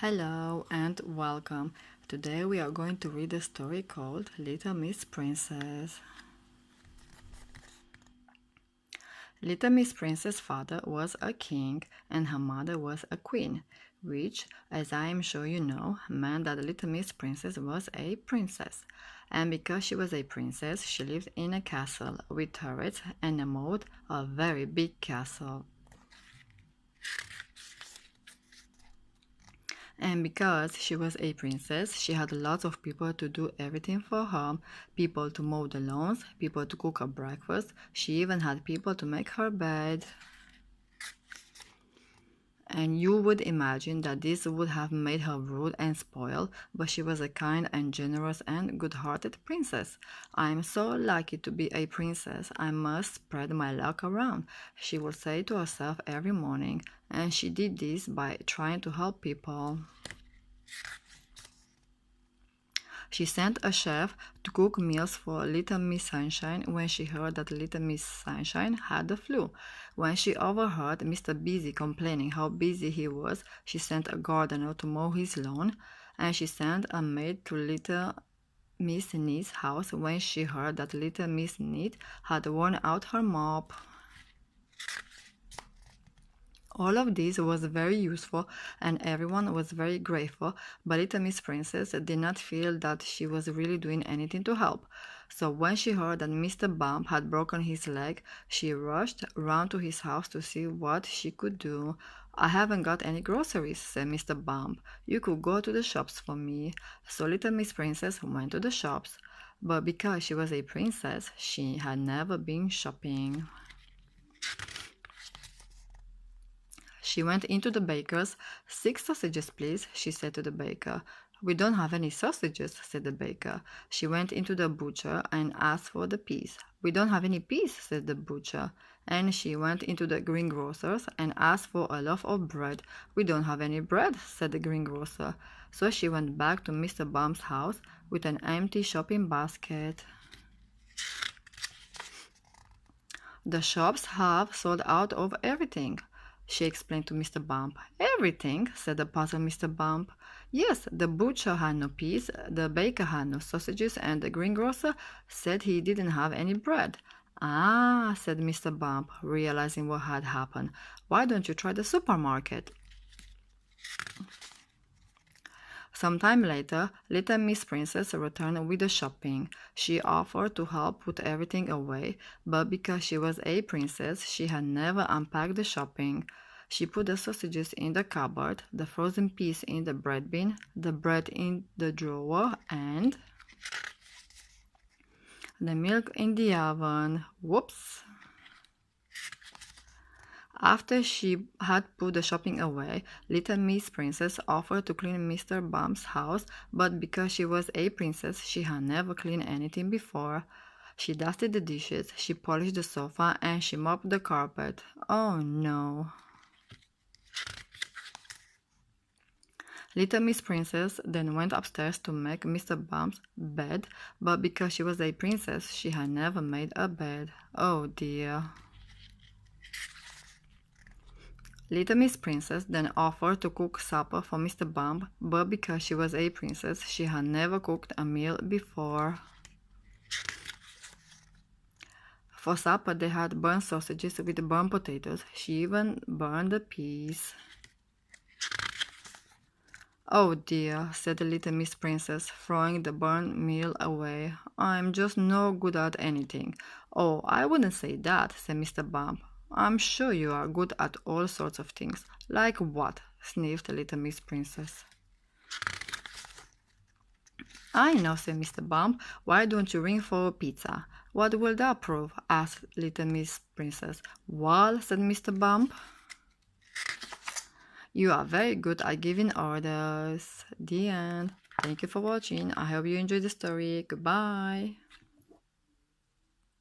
Hello and welcome. Today we are going to read a story called Little Miss Princess. Little Miss Princess' father was a king and her mother was a queen, which, as I am sure you know, meant that Little Miss Princess was a princess. And because she was a princess, she lived in a castle with turrets and a moat, a very big castle. And because she was a princess, she had lots of people to do everything for her. People to mow the lawns, people to cook her breakfast. She even had people to make her bed. And you would imagine that this would have made her rude and spoiled, but she was a kind and generous and good-hearted princess. I am so lucky to be a princess. I must spread my luck around, she would say to herself every morning, and she did this by trying to help people. She sent a chef to cook meals for Little Miss Sunshine when she heard that Little Miss Sunshine had the flu. When she overheard Mr. Busy complaining how busy he was, she sent a gardener to mow his lawn, and she sent a maid to Little Miss Neat's house when she heard that Little Miss Neat had worn out her mop. All of this was very useful and everyone was very grateful, but Little Miss Princess did not feel that she was really doing anything to help. So when she heard that Mr. Bump had broken his leg, she rushed round to his house to see what she could do. "I haven't got any groceries," said Mr. Bump. "You could go to the shops for me." So Little Miss Princess went to the shops. But because she was a princess, she had never been shopping. She went into the baker's. "6 sausages, please," she said to the baker. "We don't have any sausages," said the baker. She went into the butcher and asked for the peas. "We don't have any peas," said the butcher. And she went into the greengrocer's and asked for a loaf of bread. "We don't have any bread," said the greengrocer. So she went back to Mr. Bump's house with an empty shopping basket. "The shops have sold out of everything," she explained to Mr. Bump. "Everything?" said the puzzled Mr. Bump. "Yes, the butcher had no peas, the baker had no sausages, and the greengrocer said he didn't have any bread." "Ah," said Mr. Bump, realizing what had happened. "Why don't you try the supermarket?" Sometime later, Little Miss Princess returned with the shopping. She offered to help put everything away, but because she was a princess, she had never unpacked the shopping. She put the sausages in the cupboard, the frozen peas in the bread bin, the bread in the drawer, and the milk in the oven. Whoops! After she had put the shopping away, Little Miss Princess offered to clean Mr. Bump's house, but because she was a princess, she had never cleaned anything before. She dusted the dishes, she polished the sofa, and she mopped the carpet. Oh no! Little Miss Princess then went upstairs to make Mr. Bump's bed, but because she was a princess, she had never made a bed. Oh dear! Little Miss Princess then offered to cook supper for Mr. Bump, but because she was a princess, she had never cooked a meal before. For supper, they had burnt sausages with burnt potatoes. She even burned the peas. "Oh dear," said the Little Miss Princess, throwing the burnt meal away. "I'm just no good at anything." "Oh, I wouldn't say that," said Mr. Bump. "I'm sure you are good at all sorts of things." "Like what?" sniffed Little Miss Princess. "I know," said Mr. Bump. "Why don't you ring for a pizza?" "What will that prove?" asked Little Miss Princess. "Well," said Mr. Bump, "you are very good at giving orders." The end. Thank you for watching. I hope you enjoyed the story. Goodbye.